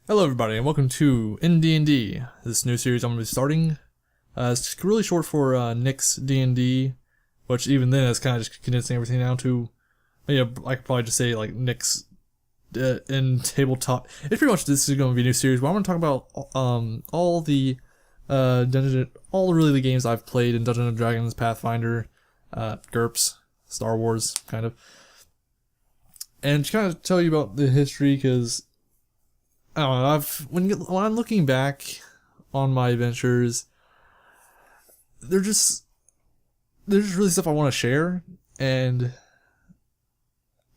Hello everybody and welcome to D&D. This new series I'm going to be starting. It's really short for Nick's D&D, which even then is kind of just condensing everything down to, I could probably just say like Nick's in tabletop. It's pretty much this is going to be a new series where I'm going to talk about all the the games I've played in Dungeons and Dragons, Pathfinder, GURPS, Star Wars, kind of. And just kind of tell you about the history because I don't know. When I'm looking back on my adventures, there's just really stuff I want to share, and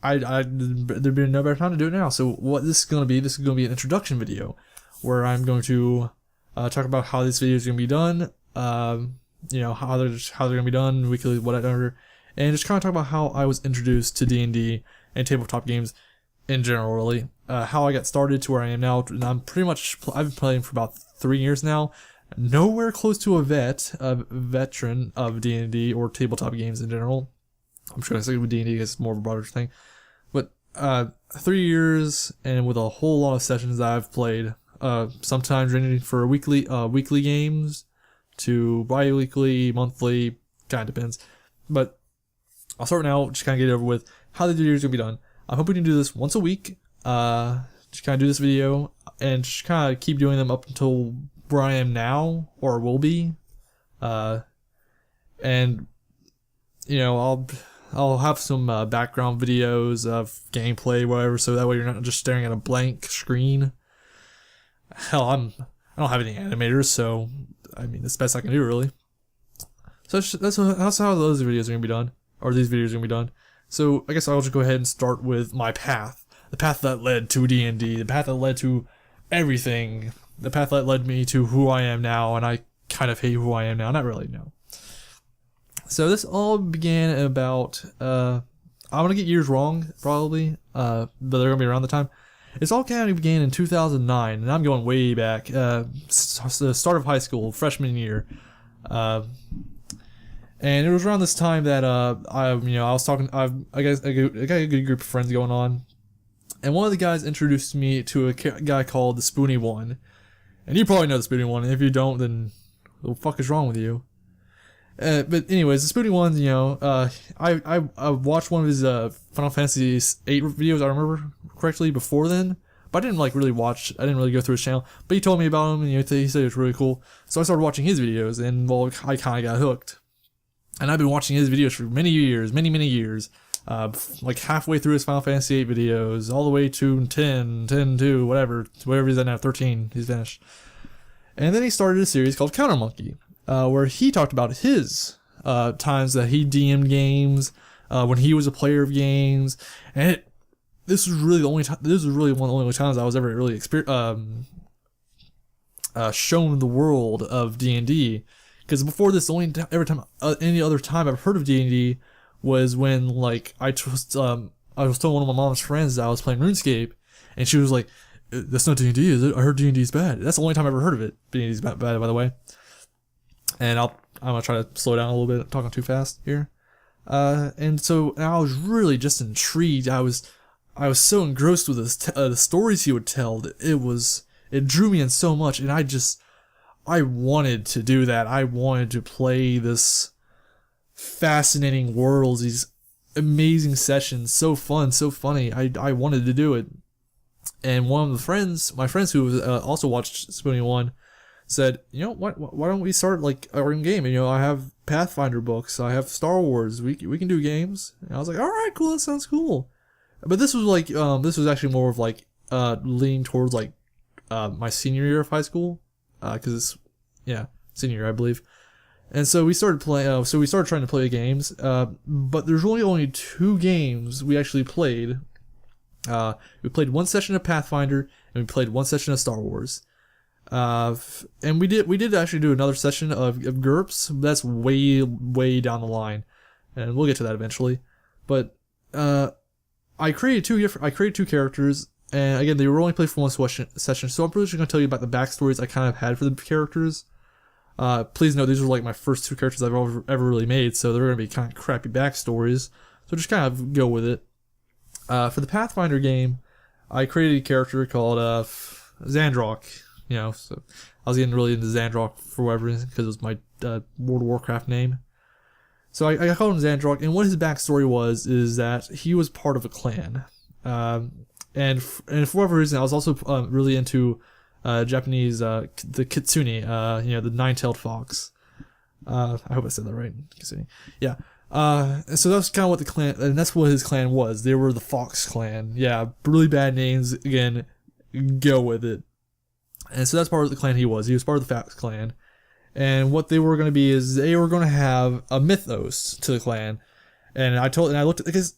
there'd be no better time to do it now. So what this is going to be an introduction video, where I'm going to talk about how this video is going to be done, how they're going to be done, weekly, whatever, and just kind of talk about how I was introduced to D&D and tabletop games in general, really. How I got started to where I am now, and I've been playing for about 3 years now. Nowhere close to a veteran of D&D or tabletop games in general. I'm sure I say with D&D is more of a broader thing, but 3 years and with a whole lot of sessions that I've played. Sometimes ranging for weekly games to bi-weekly, monthly, kind of depends. But I'll start now, just kind of get it over with how the video is going to be done. I hope we can do this once a week. Just kind of do this video and just kind of keep doing them up until where I am now or will be. And I'll have some background videos of gameplay, whatever, so that way you're not just staring at a blank screen. Hell, I don't have any animators, so I mean, it's the best I can do, really. So that's how those videos are gonna be done, or these videos are gonna be done. So I guess I'll just go ahead and start with my path. The path that led to D&D, the path that led to everything, the path that led me to who I am now, and I kind of hate who I am now, not really, no. So this all began about, I'm going to get years wrong, probably, but they're going to be around the time. It's all kind of began in 2009, and I'm going way back, the start of high school, freshman year. And it was around this time that I was talking. I got a good group of friends going on, and one of the guys introduced me to a guy called the Spoony One, and you probably know the Spoony One. And if you don't, then what the fuck is wrong with you? But anyways, the Spoony One, I watched one of his Final Fantasy VIII videos. I remember correctly before then, but I didn't really go through his channel. But he told me about him, and he said it was really cool. So I started watching his videos, and well, I kind of got hooked. And I've been watching his videos for many years, like halfway through his Final Fantasy VIII videos, all the way to 10, whatever he's at now, 13, he's finished. And then he started a series called Counter Monkey, where he talked about his times that he DM'd games, when he was a player of games, and this was really one of the only times I was ever really shown the world of D&D. Because before this, any other time I've heard of D&D was when, like, I was telling one of my mom's friends that I was playing RuneScape, and she was like, "That's not D&D, is it? I heard D&D's bad." That's the only time I've ever heard of it. D&D's bad, by the way. And I'm gonna try to slow down a little bit. I'm talking too fast here. And so I was really just intrigued. I was so engrossed with the stories he would tell that it drew me in so much, and I wanted to do that. I wanted to play this fascinating worlds, these amazing sessions, so fun, so funny. I wanted to do it. And one of my friends who also watched Spoony One, said, why don't we start like our own game? And, I have Pathfinder books, I have Star Wars, we can do games. And I was like, all right, cool, that sounds cool. But this was actually more of like leaning towards like my senior year of high school. Because senior year, I believe. And so we started playing. So we started trying to play games. But there's only 2 games we actually played. We played 1 session of Pathfinder, and we played 1 session of Star Wars. And we did actually do another session of GURPS. That's way down the line, and we'll get to that eventually. But I created 2 characters. And again, they were only played for 1 session, so I'm pretty just going to tell you about the backstories I kind of had for the characters. Please note, these were like my first 2 characters I've ever really made, so they're going to be kind of crappy backstories. So just kind of go with it. For the Pathfinder game, I created a character called Zandrock. So I was getting really into Zandrock for whatever reason because it was my World of Warcraft name. So I called him Zandrock, and what his backstory was is that he was part of a clan, and for whatever reason I was also really into Japanese the kitsune, the nine-tailed fox. I hope I said that right, kitsune. Yeah. So that's kind of what the clan, and that's what his clan was. They were the Fox Clan. Yeah, really bad names. Again, go with it. And so that's part of the clan he was. He was part of the Fox Clan. And what they were going to be is they were going to have a mythos to the clan. And I looked at, because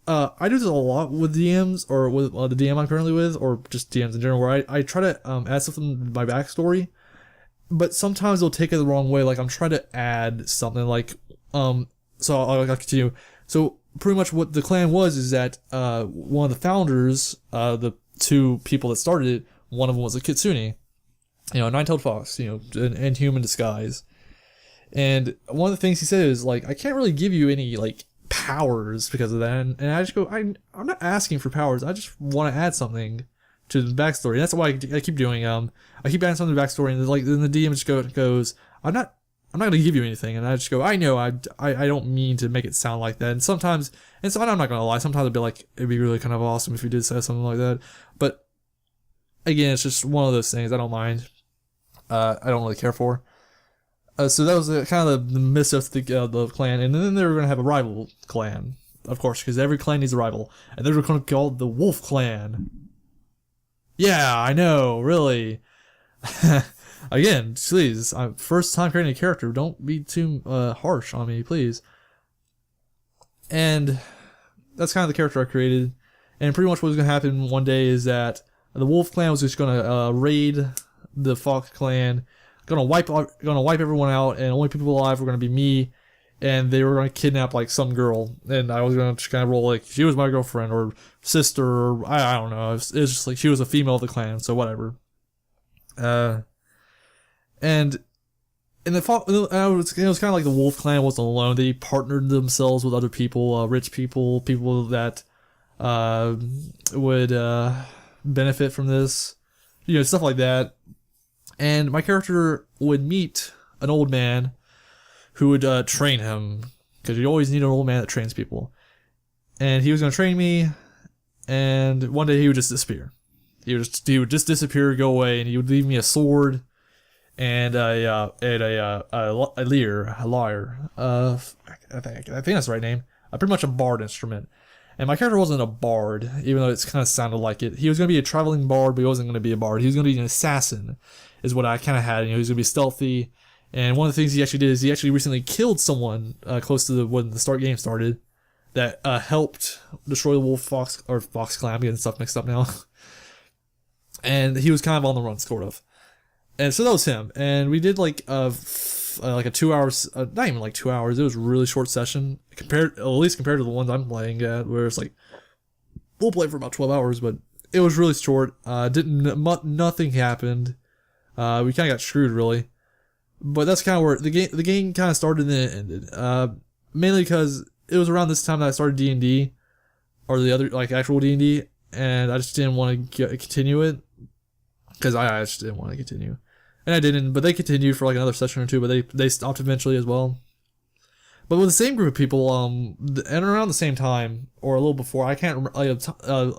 I do this a lot with DMs, or with the DM I'm currently with, or just DMs in general, where I try to add something to my backstory, but sometimes they'll take it the wrong way. Like I'm trying to add something like, so I'll continue. So pretty much what the clan was is that one of the founders, the two people that started it, one of them was a kitsune, a nine-tailed fox, in human disguise. And one of the things he said is like, I can't really give you any like powers because of that. And I just go, I'm not asking for powers. I just want to add something to the backstory. And that's why I keep doing. I keep adding something to the backstory, and then the DM just goes, I'm not going to give you anything. And I just go, I know, I don't mean to make it sound like that. And so I'm not going to lie. Sometimes I'd be like, it'd be really kind of awesome if you did say something like that. But again, it's just one of those things. I don't mind. I don't really care for. So that was kind of the miss of the clan. And then they were going to have a rival clan, of course, because every clan needs a rival. And they were going to call it the Wolf Clan. Yeah, I know, really. Again, please, first time creating a character, don't be too harsh on me, please. And that's kind of the character I created. And pretty much what was going to happen one day is that the Wolf Clan was just going to raid the Fox Clan, gonna wipe everyone out, and only people alive were going to be me, and they were going to kidnap like some girl, and I was going to just kind of roll like she was my girlfriend or sister, or I don't know. It's just like she was a female of the clan, so whatever. And it was kind of like the Wolf Clan wasn't alone. They partnered themselves with other people, rich people that would benefit from this, stuff like that. And my character would meet an old man who would train him, because you always need an old man that trains people. And he was going to train me, and one day he would just disappear. He would just disappear, go away, and he would leave me a sword and a lyre. I think that's the right name. Pretty much a bard instrument. And my character wasn't a bard, even though it's kind of sounded like it. He was going to be a traveling bard, but he wasn't going to be a bard. He was going to be an assassin, is what I kind of had. He was going to be stealthy. And one of the things he actually did is he actually recently killed someone close to when the game started that helped destroy the Fox Clan. I'm getting stuff mixed up now. And he was kind of on the run, sort of. And so that was him. And we did like a 2 hours, not even like 2 hours. It was a really short session at least compared to the ones I'm playing at, where it's like we'll play for about 12 hours, but it was really short. Nothing happened. We kind of got screwed, really. But that's kind of where the game kind of started and then it ended. Mainly because it was around this time that I started D&D, or the other like actual D&D, and I just didn't want to continue it because I just didn't want to continue. And I didn't, but they continued for like another session or two, but they stopped eventually as well. But with the same group of people, and around the same time, or a little before, I can't remember.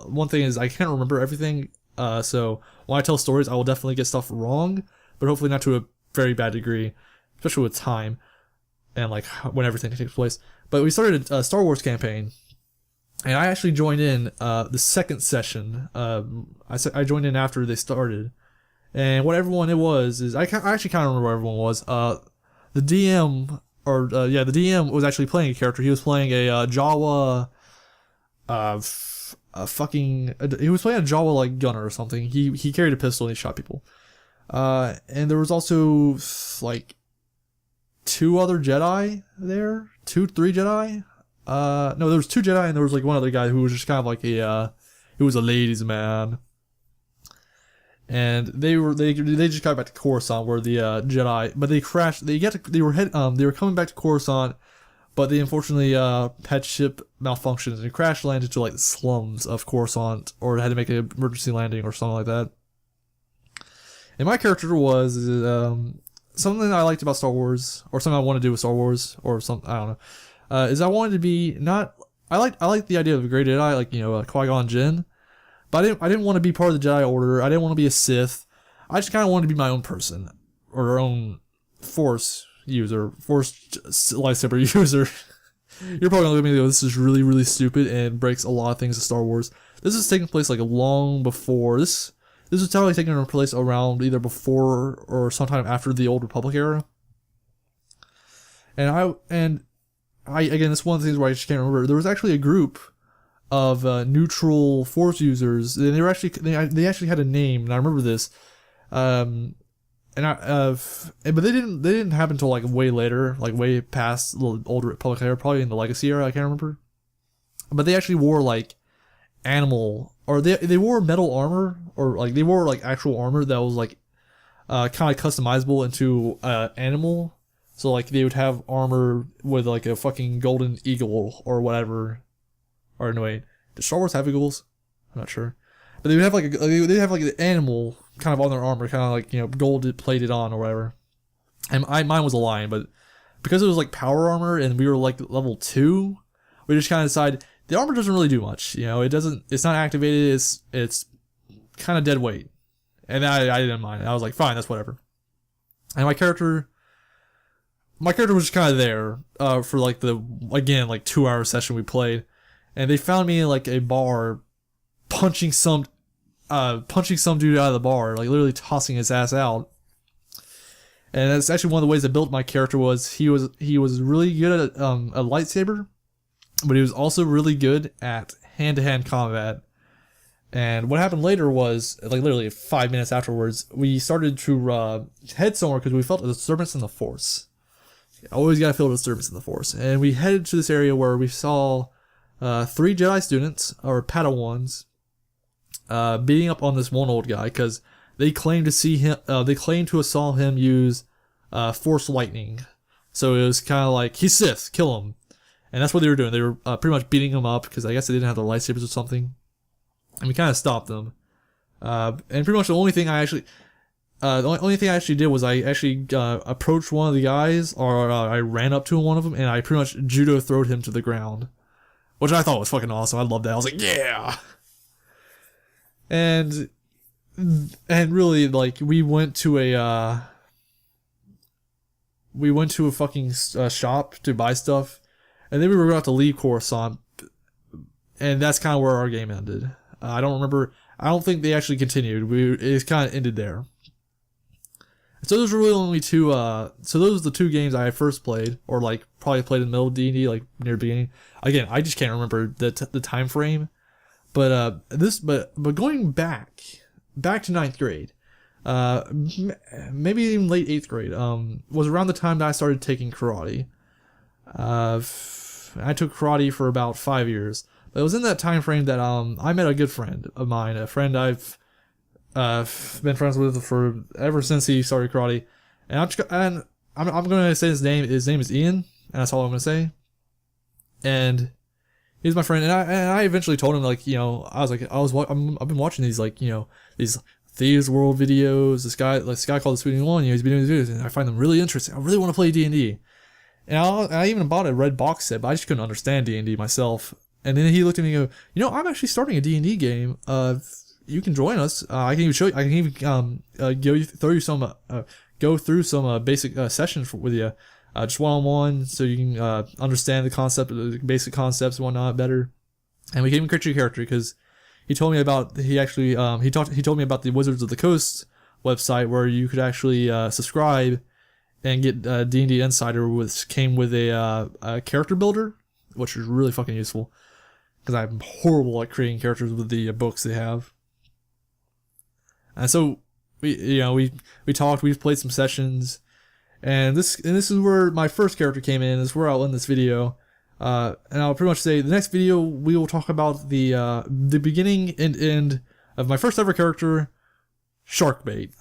One thing is I can't remember everything, so when I tell stories, I will definitely get stuff wrong, but hopefully not to a very bad degree, especially with time, and like when everything takes place. But we started a Star Wars campaign, and I actually joined in the second session. I joined in after they started. And what everyone it was is I actually kind of remember what everyone was. The DM the DM was actually playing a character. He was playing a Jawa, he was playing a Jawa like gunner or something. He carried a pistol and he shot people. And there was also like two other Jedi there, 3 Jedi. No, there was 2 Jedi and there was like one other guy who was just kind of like he was a ladies' man. And they just got back to Coruscant where the Jedi, but they crashed. They were coming back to Coruscant, but they unfortunately had ship malfunctions and crash landed to like the slums of Coruscant, or had to make an emergency landing or something like that. And my character was something I liked about Star Wars, or something I want to do with Star Wars, or something I don't know. Is I wanted to be not. I like the idea of a great Jedi, like Qui-Gon Jinn, but I didn't want to be part of the Jedi Order. I didn't want to be a Sith. I just kind of wanted to be my own person, or our own Force user, Force lightsaber user. You're probably gonna look at me and go, "This is really, really stupid and breaks a lot of things in Star Wars." This is taking place like long before this. This is totally taking place around either before or sometime after the Old Republic era. And I again, it's one of the things where I just can't remember. There was actually a group of neutral Force users, and they were actually they actually had a name, and I remember this. But they didn't happen until like way later, like way past the Old Republic era, probably in the Legacy era. I can't remember. But they actually wore like animal, or they wore metal armor, or like they wore like actual armor that was like kind of customizable into animal. So like they would have armor with like a fucking golden eagle or whatever. Or no wait, did Star Wars have eagles? I'm not sure. But they would have like an animal kind of on their armor, kind of like gold plated on or whatever. And mine was a lion, but because it was like power armor and we were like level 2, we just kind of decided the armor doesn't really do much. It's not activated. It's kind of dead weight, and I didn't mind. I was like, fine, that's whatever. And my character was just kind of there for like the 2-hour session we played, and they found me in like a bar, punching some dude out of the bar, like literally tossing his ass out. And that's actually one of the ways I built my character. Was he was really good at a lightsaber, but he was also really good at hand-to-hand combat. And what happened later was, like literally 5 minutes afterwards, we started to head somewhere because we felt a disturbance in the Force. Always gotta feel a disturbance in the Force. And we headed to this area where we saw 3 Jedi students, or Padawans, beating up on this one old guy because they claimed to see him. They claimed to have saw him use Force lightning. So it was kind of like, he's Sith, kill him. And that's what they were doing. They were pretty much beating him up because I guess they didn't have their lightsabers or something. And we kind of stopped them. And pretty much the only thing I actually did was I actually approached one of the guys, or I ran up to one of them, and I pretty much judo throwed him to the ground, which I thought was fucking awesome. I loved that. I was like, yeah. And really, like, we went to a fucking shop to buy stuff, and then we were about to leave Coruscant, and that's kind of where our game ended. I don't remember. I don't think they actually continued. It kind of ended there. So those were really only two. So those were the 2 games I first played, or like probably played in the middle of D&D, like near the beginning. Again, I just can't remember the time frame. But but going back to 9th grade, maybe even late 8th grade, was around the time that I started taking karate. I took karate for about 5 years. But it was in that time frame that I met a good friend of mine, a friend I've been friends with for ever since he started karate. And I'm gonna say his name. His name is Ian, and that's all I'm gonna say. And he's my friend, and I eventually told him, like, I've been watching these, like, these Thieves World videos. This guy called the Sweetie One, he's been doing these videos, and I find them really interesting. I really want to play D&D. And I even bought a red box set, but I just couldn't understand D&D myself. And then he looked at me and go, I'm actually starting a D&D game. You can join us. I can even show you. I can even go through some basic sessions with you, just one-on-one, so you can understand the basic concepts and whatnot better. And we can even create your character because he told me about he told me about the Wizards of the Coast website where you could actually subscribe and get D&D Insider, which came with a character builder, which is really fucking useful because I'm horrible at creating characters with the books they have. And so we talked, we played some sessions, and this is where my first character came in. This is where I'll end this video, and I'll pretty much say the next video we will talk about the beginning and end of my first ever character, Sharkbait.